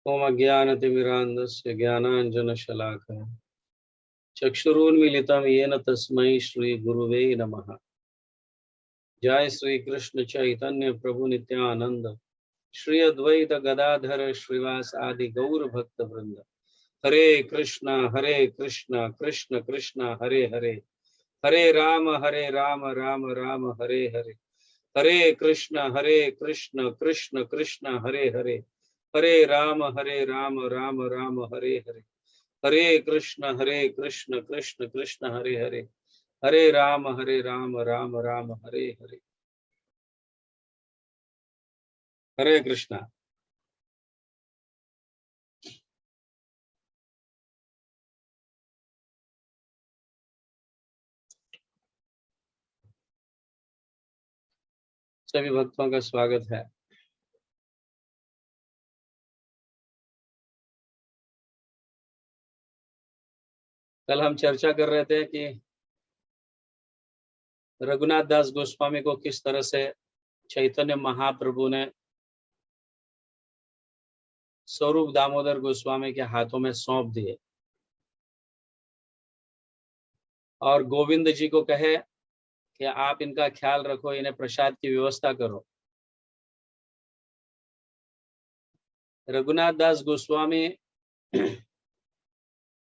ओम अज्ञानतिमिरान्धस्य ज्ञानाञ्जनशलाकया चक्षुरुन्मीलितं येन तस्मै श्रीगुरुवे नमः। जय श्री कृष्ण चैतन्य प्रभु नित्यानंद श्री अद्वैत गदाधर श्रीवास आदि गौर भक्त वृंद। हरे कृष्णा कृष्ण कृष्ण हरे हरे, हरे राम राम राम हरे हरे। हरे कृष्ण कृष्ण कृष्ण हरे हरे, हरे राम राम राम हरे हरे। हरे कृष्ण कृष्ण कृष्ण हरे हरे, हरे राम राम राम हरे हरे। हरे कृष्णा। सभी भक्तों का स्वागत है। कल हम चर्चा कर रहे थे कि रघुनाथ दास गोस्वामी को किस तरह से चैतन्य महाप्रभु ने स्वरूप दामोदर गोस्वामी के हाथों में सौंप दिए और गोविंद जी को कहे कि आप इनका ख्याल रखो, इन्हें प्रसाद की व्यवस्था करो। रघुनाथ दास गोस्वामी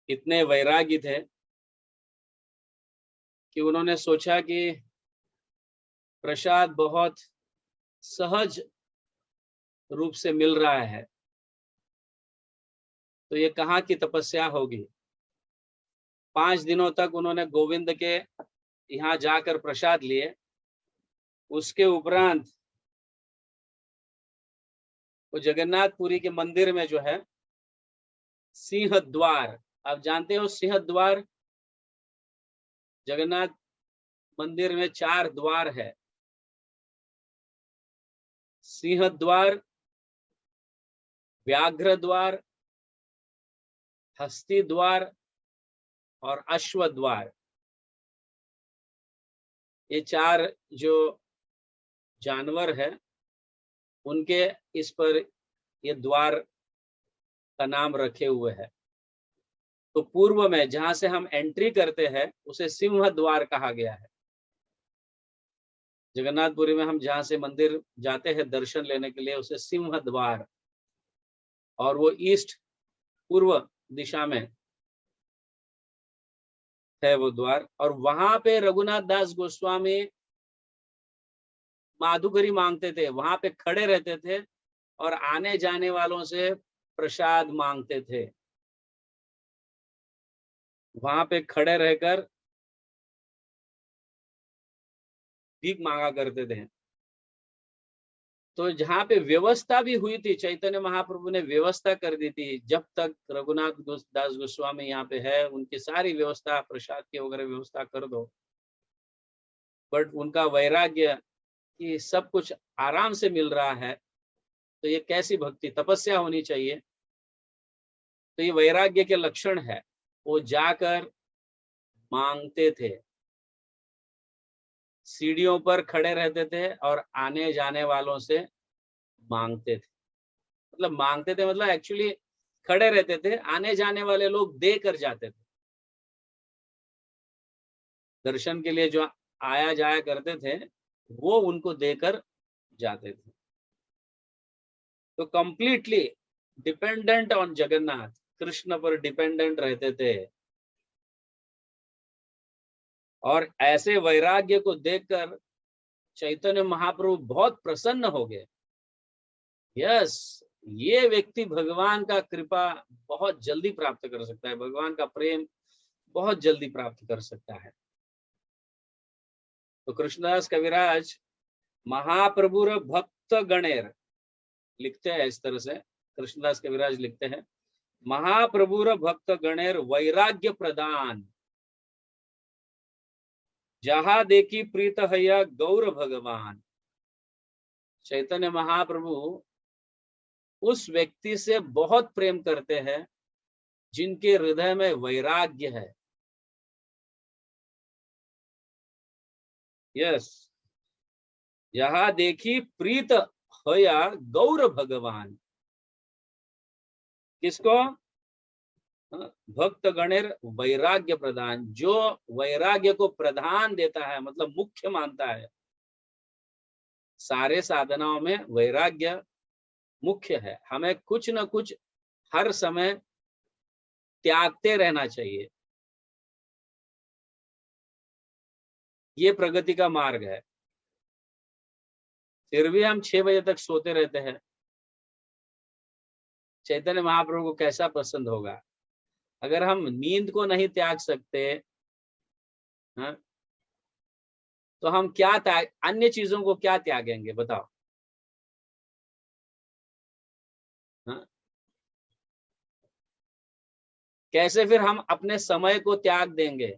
इतने वैरागी थे कि उन्होंने सोचा कि प्रसाद बहुत सहज रूप से मिल रहा है, तो ये कहाँ की तपस्या होगी। 5 दिनों तक उन्होंने गोविंद के यहाँ जाकर प्रसाद लिए। उसके उपरांत वो जगन्नाथपुरी के मंदिर में जो है सिंह द्वार, आप जानते हो सिंह द्वार, जगन्नाथ मंदिर में 4 द्वार है। सिंह द्वार, व्याघ्र द्वार, हस्ती द्वार और अश्व द्वार। ये 4 जो जानवर है उनके इस पर ये द्वार का नाम रखे हुए हैं। तो पूर्व में जहां से हम एंट्री करते हैं उसे सिंह द्वार कहा गया है। जगन्नाथपुरी में हम जहां से मंदिर जाते हैं दर्शन लेने के लिए उसे सिंह द्वार, और वो ईस्ट पूर्व दिशा में है वो द्वार। और वहां पे रघुनाथ दास गोस्वामी माधुकरी मांगते थे, वहां पे खड़े रहते थे और आने जाने वालों से प्रसाद मांगते थे। वहां पे खड़े रहकर भीख मांगा करते थे। तो जहाँ पे व्यवस्था भी हुई थी, चैतन्य महाप्रभु ने व्यवस्था कर दी थी, जब तक रघुनाथ दास गोस्वामी यहाँ पे है उनकी सारी व्यवस्था, प्रसाद की वगैरह व्यवस्था कर दो। बट उनका वैराग्य कि सब कुछ आराम से मिल रहा है, तो ये कैसी भक्ति, तपस्या होनी चाहिए। तो ये वैराग्य के लक्षण है। वो जाकर मांगते थे, सीढ़ियों पर खड़े रहते थे और आने जाने वालों से मांगते थे। मतलब मांगते थे मतलब एक्चुअली खड़े रहते थे, आने जाने वाले लोग दे कर जाते थे। दर्शन के लिए जो आया जाया करते थे वो उनको देकर जाते थे। तो completely dependent on Jagannath, Krishna पर डिपेंडेंट रहते थे। और ऐसे वैराग्य को देखकर चैतन्य महाप्रभु बहुत प्रसन्न हो गए। यस, ये व्यक्ति भगवान का कृपा बहुत जल्दी प्राप्त कर सकता है, भगवान का प्रेम बहुत जल्दी प्राप्त कर सकता है। तो कृष्णदास कविराज महाप्रभुर भक्त गणेर लिखते हैं इस तरह से। कृष्णदास कविराज लिखते हैं, महाप्रभुर भक्त गणेर वैराग्य प्रदान, जहां देखी प्रीत हैया गौर भगवान। चैतन्य महाप्रभु उस व्यक्ति से बहुत प्रेम करते हैं जिनके हृदय में वैराग्य है। यस, जहां देखी प्रीत हैया गौर भगवान। किसको? भक्त गणेर वैराग्य प्रदान, जो वैराग्य को प्रधान देता है, मतलब मुख्य मानता है। सारे साधनाओं में वैराग्य मुख्य है। हमें कुछ न कुछ हर समय त्यागते रहना चाहिए। ये प्रगति का मार्ग है। फिर भी हम 6 बजे तक सोते रहते हैं। चैतन्य महाप्रभु को कैसा पसंद होगा? अगर हम नींद को नहीं त्याग सकते, हाँ, तो हम क्या त्याग, अन्य चीजों को क्या त्यागेंगे बताओ? हाँ? कैसे फिर हम अपने समय को त्याग देंगे?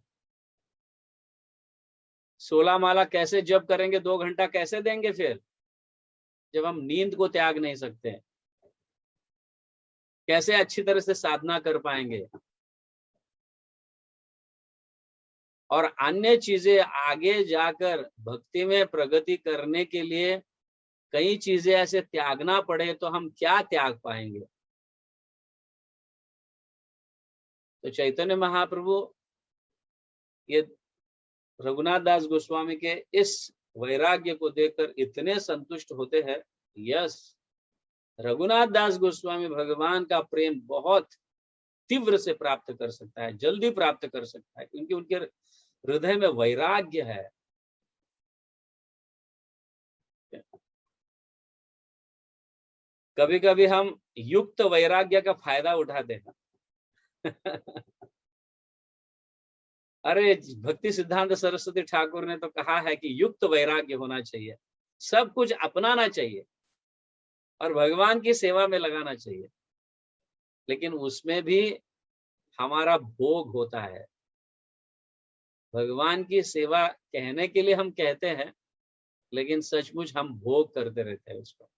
16 माला कैसे जप करेंगे? 2 घंटा कैसे देंगे फिर, जब हम नींद को त्याग नहीं सकते? कैसे अच्छी तरह से साधना कर पाएंगे? और अन्य चीजें आगे जाकर भक्ति में प्रगति करने के लिए कई चीजें ऐसे त्यागना पड़े तो हम क्या त्याग पाएंगे? तो चैतन्य महाप्रभु ये रघुनाथ दास गोस्वामी के इस वैराग्य को देखकर इतने संतुष्ट होते हैं। यस, रघुनाथ दास गोस्वामी भगवान का प्रेम बहुत तीव्र से प्राप्त कर सकता है, जल्दी प्राप्त कर सकता है, क्योंकि उनके हृदय में वैराग्य है। कभी कभी हम युक्त वैराग्य का फायदा उठाते हैं। अरे भक्ति सिद्धांत सरस्वती ठाकुर ने तो कहा है कि युक्त वैराग्य होना चाहिए, सब कुछ अपनाना चाहिए और भगवान की सेवा में लगाना चाहिए। लेकिन उसमें भी हमारा भोग होता है। भगवान की सेवा कहने के लिए हम कहते हैं, लेकिन सचमुच हम भोग करते रहते हैं उसको।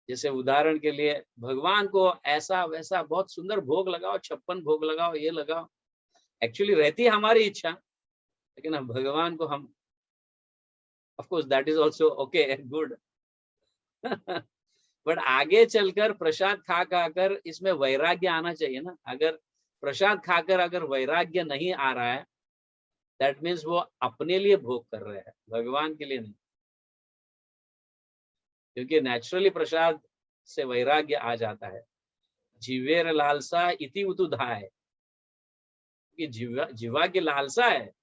जैसे उदाहरण के लिए, भगवान को ऐसा वैसा बहुत सुंदर भोग लगाओ, 56 भोग लगाओ, ये लगाओ, एक्चुअली रहती है हमारी इच्छा, लेकिन हम भगवान को हम, of course that is also okay, good. But आगे चलकर प्रसाद खा खाकर इसमें वैराग्य आना चाहिए ना। अगर प्रसाद खाकर अगर वैराग्य नहीं आ रहा है, दैट मीन्स वो अपने लिए भोग कर रहे हैं, भगवान के लिए नहीं। क्योंकि नेचुरली प्रसाद से वैराग्य आ जाता है। जीवेर लालसा इति उतु धाय, कि जीवा की लालसा है,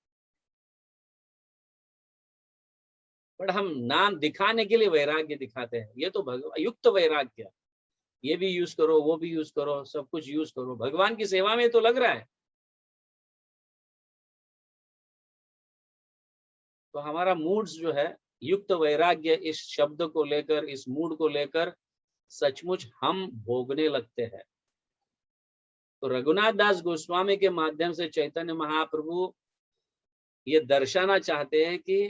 बट हम नाम दिखाने के लिए वैराग्य दिखाते हैं। ये तो भगवान युक्त वैराग्य, ये भी यूज करो, वो भी यूज करो, सब कुछ यूज करो, भगवान की सेवा में तो लग रहा है। तो हमारा मूड्स जो है, युक्त वैराग्य इस शब्द को लेकर, इस मूड को लेकर सचमुच हम भोगने लगते हैं। तो रघुनाथ दास गोस्वामी के माध्यम से चैतन्य महाप्रभु ये दर्शाना चाहते हैं कि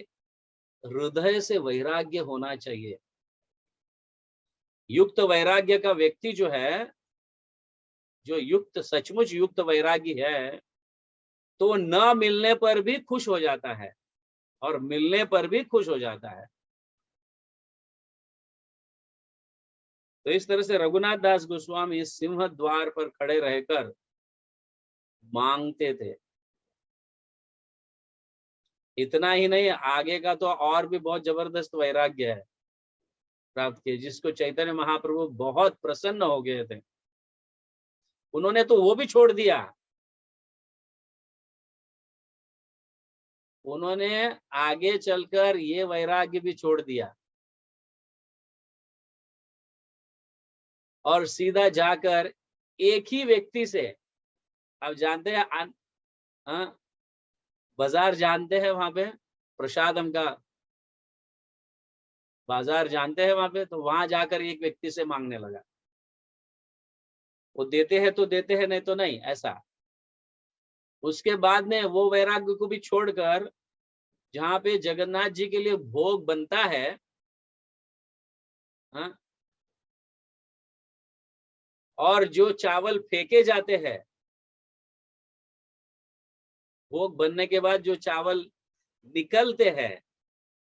हृदय से वैराग्य होना चाहिए। युक्त वैराग्य का व्यक्ति जो है, जो युक्त सचमुच युक्त वैरागी है, तो न मिलने पर भी खुश हो जाता है और मिलने पर भी खुश हो जाता है। तो इस तरह से रघुनाथ दास गोस्वामी सिंह द्वार पर खड़े रहकर मांगते थे। इतना ही नहीं, आगे का तो और भी बहुत जबरदस्त वैराग्य है प्राप्त किए, जिसको चैतन्य महाप्रभु बहुत प्रसन्न हो गए थे। उन्होंने तो वो भी छोड़ दिया, उन्होंने आगे चलकर ये वैराग्य भी छोड़ दिया और सीधा जाकर एक ही व्यक्ति से, आप जानते हैं हाँ, बाजार जानते हैं वहां पे, प्रसादम का बाजार जानते हैं वहां पे, तो वहां जाकर एक व्यक्ति से मांगने लगा। वो देते हैं तो देते हैं, नहीं तो नहीं, ऐसा। उसके बाद में वो वैराग्य को भी छोड़कर, जहां पे जगन्नाथ जी के लिए भोग बनता है, हाँ, और जो चावल फेंके जाते हैं, भोग बनने के बाद जो चावल निकलते हैं,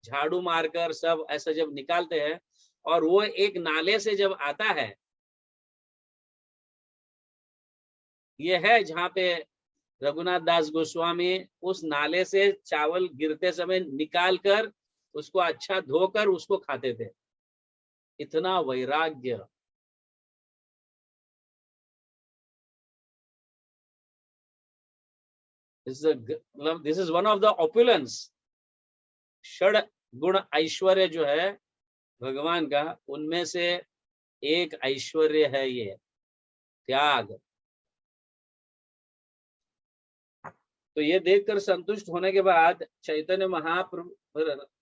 झाड़ू मारकर सब ऐसा जब निकालते हैं, और वो एक नाले से जब आता है, ये है जहाँ पे रघुनाथ दास गोस्वामी उस नाले से चावल गिरते समय निकाल कर उसको अच्छा धोकर उसको खाते थे। इतना वैराग्य। This is one of the opulence. षड गुण ऐश्वर्य जो है भगवान का, उनमें से एक ऐश्वर्य है ये त्याग। तो ये देखकर संतुष्ट होने के बाद चैतन्य महाप्रभु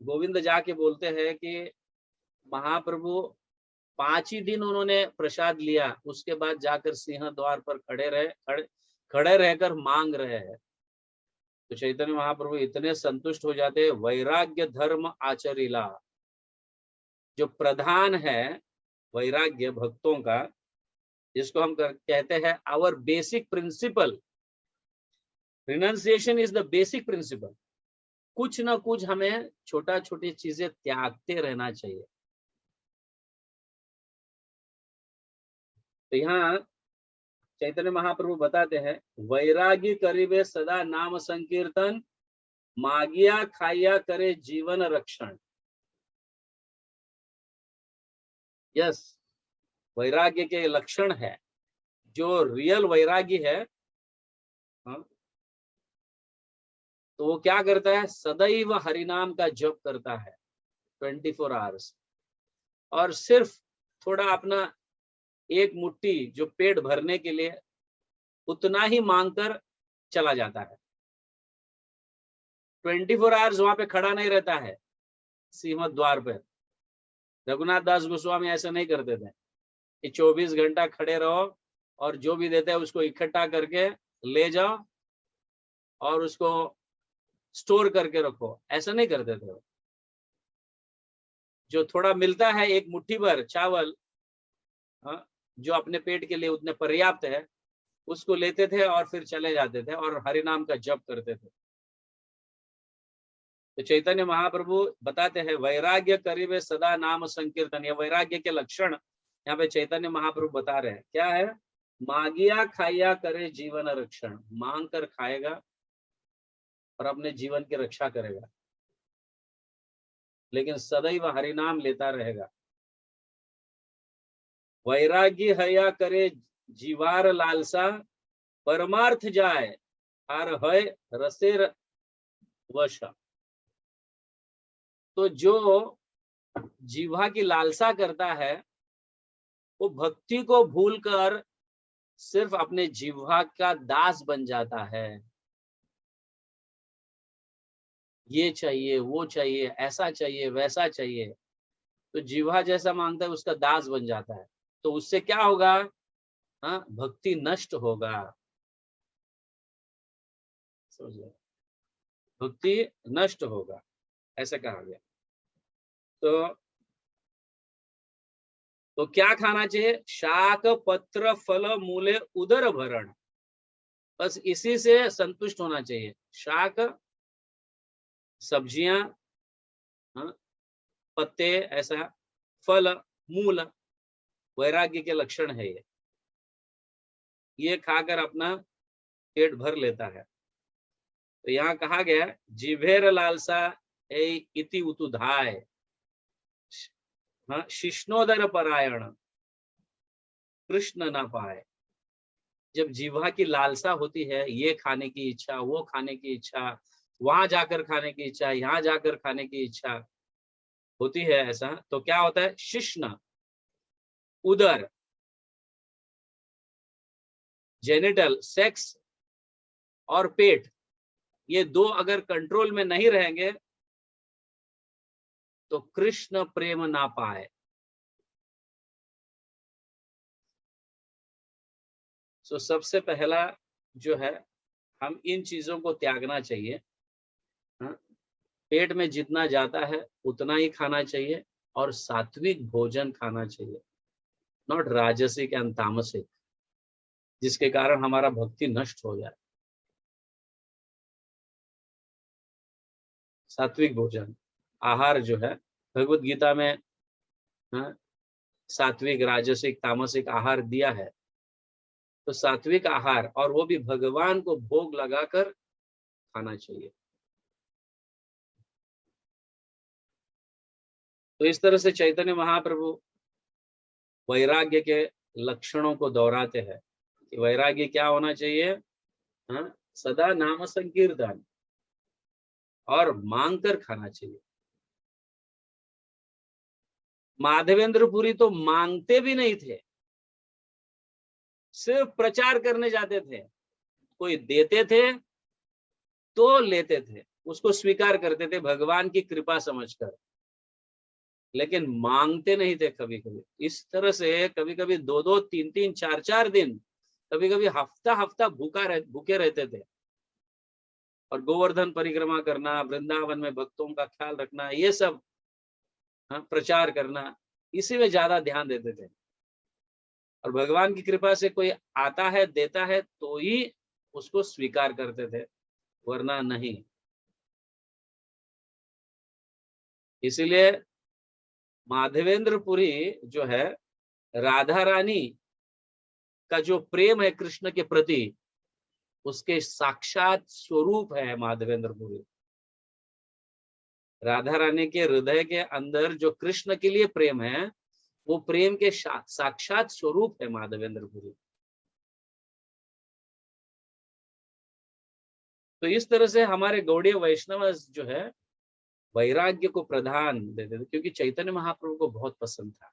गोविंद जाके बोलते हैं कि महाप्रभु 5 ही दिन उन्होंने प्रसाद लिया, उसके बाद जाकर सिंह द्वार पर खड़े रहकर मांग रहे हैं। तो चैतन्य महाप्रभु इतने संतुष्ट हो जाते, वैराग्य धर्म आचरिला। जो प्रधान है वैराग्य भक्तों का, जिसको हम कहते हैं our basic principle. Renunciation is the basic principle. कुछ ना कुछ हमें छोटा छोटी चीजें त्यागते रहना चाहिए। तो यहाँ चैतन्य महाप्रभु बताते हैं, वैरागी करीबे सदा नाम संकीर्तन, मागिया खाया करे जीवन रक्षण। यस, वैराग्य के लक्षण है। जो रियल वैरागी है, हाँ, तो वो क्या करता है, सदैव हरिनाम का जप करता है 24 आवर्स, और सिर्फ थोड़ा अपना एक मुट्ठी जो पेट भरने के लिए उतना ही मांगकर चला जाता है। 24 आवर्स वहां पे खड़ा नहीं रहता है सिंह द्वार पे। रघुनाथ दास गोस्वामी ऐसा नहीं करते थे कि 24 घंटा खड़े रहो और जो भी देते हैं उसको इकट्ठा करके ले जाओ और उसको स्टोर करके रखो, ऐसा नहीं करते थे। जो थोड़ा मिलता है, एक मुट्ठी भर चावल, हाँ, जो अपने पेट के लिए उतने पर्याप्त है, उसको लेते थे और फिर चले जाते थे और हरि नाम का जप करते थे। तो चैतन्य महाप्रभु बताते हैं, वैराग्य करीबे सदा नाम संकीर्तन। ये वैराग्य के लक्षण यहाँ पे चैतन्य महाप्रभु बता रहे हैं। क्या है, मागिया खाया करे जीवन रक्षण। मांग कर खाएगा और अपने जीवन की रक्षा करेगा, लेकिन सदैव हरिनाम लेता रहेगा। वैराग्य हया करे जीवार लालसा, परमार्थ जाए हर है रसेर वश। तो जो जीवा की लालसा करता है, वो भक्ति को भूलकर सिर्फ अपने जीवा का दास बन जाता है। ये चाहिए, वो चाहिए, ऐसा चाहिए, वैसा चाहिए। तो जीवा जैसा मांगता है उसका दास बन जाता है। तो उससे क्या होगा, हाँ, भक्ति नष्ट होगा। समझ, भक्ति नष्ट होगा, ऐसा कहा गया। तो क्या खाना चाहिए, शाक पत्र फल मूले उदर भरण। बस इसी से संतुष्ट होना चाहिए। शाक सब्जियां, हाँ, पत्ते, ऐसा फल मूल वैराग्य के लक्षण है। ये खाकर अपना पेट भर लेता है। तो यहाँ कहा गया, जिभेर लालसा इति उतुधाय, हाँ, शिष्णोदर परायण कृष्ण ना पाए। जब जीवा की लालसा होती है, ये खाने की इच्छा, वो खाने की इच्छा, वहां जाकर खाने की इच्छा, यहाँ जाकर खाने की इच्छा होती है, ऐसा तो क्या होता है, शिश्न, उदर, जेनिटल, सेक्स और पेट, ये दो अगर कंट्रोल में नहीं रहेंगे तो कृष्ण प्रेम ना पाए। सो सबसे पहला जो है, हम इन चीजों को त्यागना चाहिए। हाँ? पेट में जितना जाता है उतना ही खाना चाहिए और सात्विक भोजन खाना चाहिए, नॉट राजसिक एंड तामसिक, जिसके कारण हमारा भक्ति नष्ट हो जाए। सात्विक भोजन आहार जो है, भगवत गीता में, हाँ, सात्विक राजसिक तामसिक आहार दिया है। तो सात्विक आहार, और वो भी भगवान को भोग लगाकर खाना चाहिए। तो इस तरह से चैतन्य महाप्रभु वैराग्य के लक्षणों को दोहराते हैं कि वैराग्य क्या होना चाहिए। हाँ, सदा नाम संकीर्तन और मांग कर खाना चाहिए। माधवेंद्रपुरी तो मांगते भी नहीं थे, सिर्फ प्रचार करने जाते थे। कोई देते थे तो लेते थे, उसको स्वीकार करते थे भगवान की कृपा समझकर, लेकिन मांगते नहीं थे कभी कभी। इस तरह से कभी कभी 2-2, 3-3, 4-4 दिन, कभी कभी हफ्ता हफ्ता भूखे रहते थे। और गोवर्धन परिक्रमा करना, वृंदावन में भक्तों का ख्याल रखना, ये सब, हाँ, प्रचार करना, इसी में ज्यादा ध्यान देते थे। और भगवान की कृपा से कोई आता है, देता है, तो ही उसको स्वीकार करते थे, वरना नहीं। इसीलिए माधवेंद्रपुरी जो है, राधा रानी का जो प्रेम है कृष्ण के प्रति, उसके साक्षात स्वरूप है माधवेंद्रपुरी। राधा रानी के हृदय के अंदर जो कृष्ण के लिए प्रेम है, वो प्रेम के साक्षात स्वरूप है माधवेंद्रपुरी। तो इस तरह से हमारे गौड़ीय वैष्णव जो है, वैराग्य को प्रधान देते थे, क्योंकि चैतन्य महाप्रभु को बहुत पसंद था।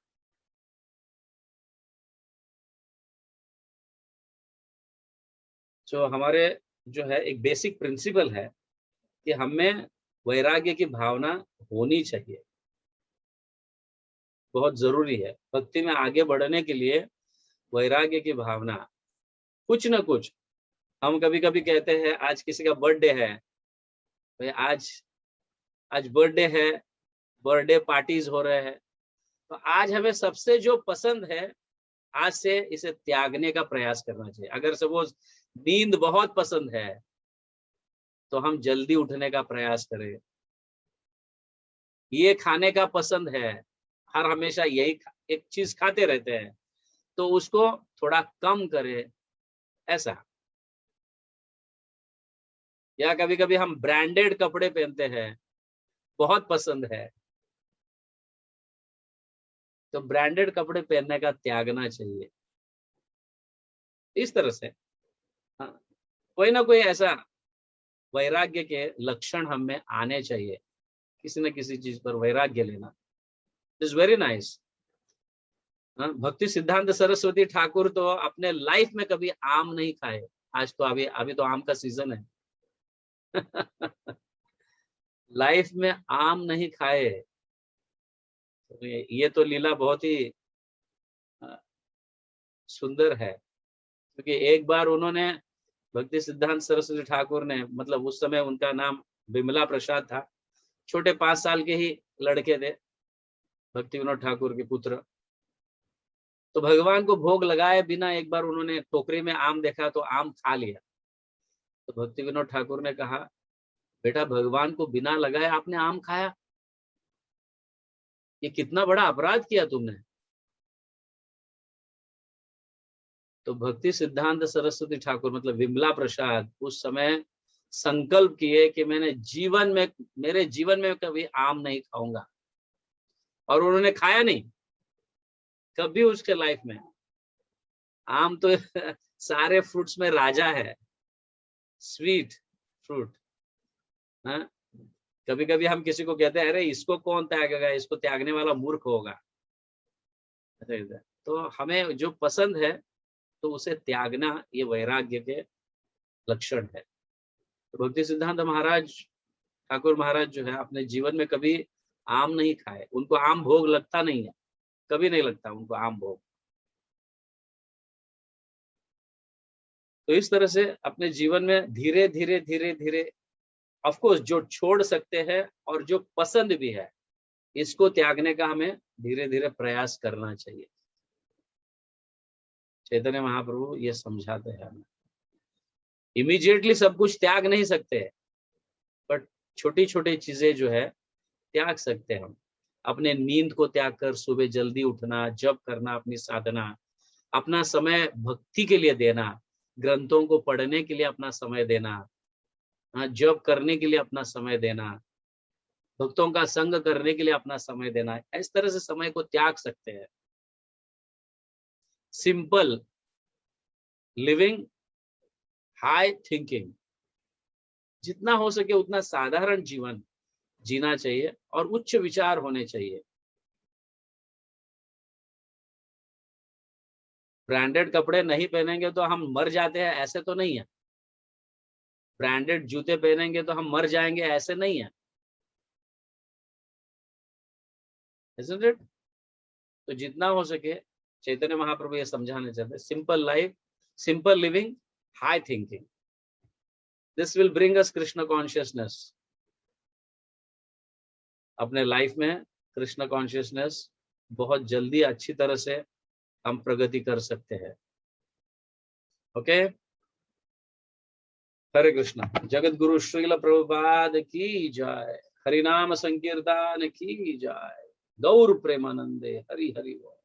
जो हमारे जो है एक बेसिक प्रिंसिपल है कि हमें वैराग्य की भावना होनी चाहिए, बहुत जरूरी है। भक्ति में आगे बढ़ने के लिए वैराग्य की भावना, कुछ न कुछ। हम कभी कभी कहते हैं आज किसी का बर्थडे है, भाई आज आज बर्थडे है, बर्थडे पार्टीज हो रहे हैं, तो आज हमें सबसे जो पसंद है, आज से इसे त्यागने का प्रयास करना चाहिए। अगर सपोज नींद बहुत पसंद है, तो हम जल्दी उठने का प्रयास करें। ये खाने का पसंद है, हर हमेशा यही एक चीज खाते रहते हैं, तो उसको थोड़ा कम करें, ऐसा। या कभी कभी हम ब्रांडेड कपड़े पहनते हैं, बहुत पसंद है, तो ब्रांडेड कपड़े पहनने का त्यागना चाहिए। इस तरह से, हाँ, कोई ना कोई ऐसा वैराग्य के लक्षण हम में आने चाहिए, किसी न किसी चीज पर वैराग्य लेना इज वेरी नाइस। भक्ति सिद्धांत सरस्वती ठाकुर तो अपने लाइफ में कभी आम नहीं खाए। आज तो अभी अभी तो आम का सीजन है। लाइफ में आम नहीं खाए। तो ये तो लीला बहुत ही अ, सुंदर है, क्योंकि एक बार उन्होंने, भक्ति सिद्धांत सरस्वती ठाकुर ने, मतलब उस समय उनका नाम विमला प्रसाद था, छोटे 5 साल के ही लड़के थे, भक्ति विनोद ठाकुर के पुत्र। तो भगवान को भोग लगाए बिना एक बार उन्होंने टोकरी में आम देखा तो आम खा लिया। तो भक्ति विनोद ठाकुर ने कहा, बेटा भगवान को बिना लगाए आपने आम खाया, ये कितना बड़ा अपराध किया तुमने। तो भक्ति सिद्धांत सरस्वती ठाकुर मतलब विमला प्रसाद उस समय संकल्प किए कि मैंने जीवन में, मेरे जीवन में कभी आम नहीं खाऊंगा। और उन्होंने खाया नहीं कभी उसके लाइफ में। आम तो सारे फ्रूट्स में राजा है, स्वीट फ्रूट। हाँ, कभी कभी हम किसी को कहते हैं, अरे इसको कौन त्यागेगा, इसको त्यागने वाला मूर्ख होगा। तो हमें जो पसंद है तो उसे त्यागना, ये वैराग्य के लक्षण है। तो भक्ति सिद्धांत महाराज ठाकुर महाराज जो है, अपने जीवन में कभी आम नहीं खाए, उनको आम भोग लगता नहीं है, कभी नहीं लगता उनको आम भोग। तो इस तरह से अपने जीवन में धीरे धीरे धीरे धीरे, ऑफ कोर्स जो छोड़ सकते हैं और जो पसंद भी है, इसको त्यागने का हमें धीरे धीरे प्रयास करना चाहिए। चैतन्य महाप्रभु ये समझाते हैं हमें। इमीडिएटली सब कुछ त्याग नहीं सकते, बट छोटी छोटी चीजें जो है त्याग सकते हैं हम। अपने नींद को त्याग कर सुबह जल्दी उठना, जप करना, अपनी साधना, अपना समय भक्ति के लिए देना, ग्रंथों को पढ़ने के लिए अपना समय देना, जॉब करने के लिए अपना समय देना, भक्तों का संग करने के लिए अपना समय देना, इस तरह से समय को त्याग सकते हैं। सिंपल लिविंग, हाई थिंकिंग, जितना हो सके उतना साधारण जीवन जीना चाहिए और उच्च विचार होने चाहिए। ब्रांडेड कपड़े नहीं पहनेंगे तो हम मर जाते हैं, ऐसे तो नहीं है। ब्रांडेड जूते पहनेंगे तो हम मर जाएंगे, ऐसे नहीं है, isn't it? तो जितना हो सके चैतन्य महाप्रभु ये समझाने चाहते हैं, simple life, simple living, high thinking, this will bring us Krishna consciousness. अपने लाइफ में कृष्ण कॉन्शियसनेस बहुत जल्दी अच्छी तरह से हम प्रगति कर सकते हैं। ओके, हरे कृष्ण। जगत गुरु श्रील प्रभुपाद की जय, हरिनाम संकीर्तन की जय, गौर प्रेमानंदे, हरि हरि बोल।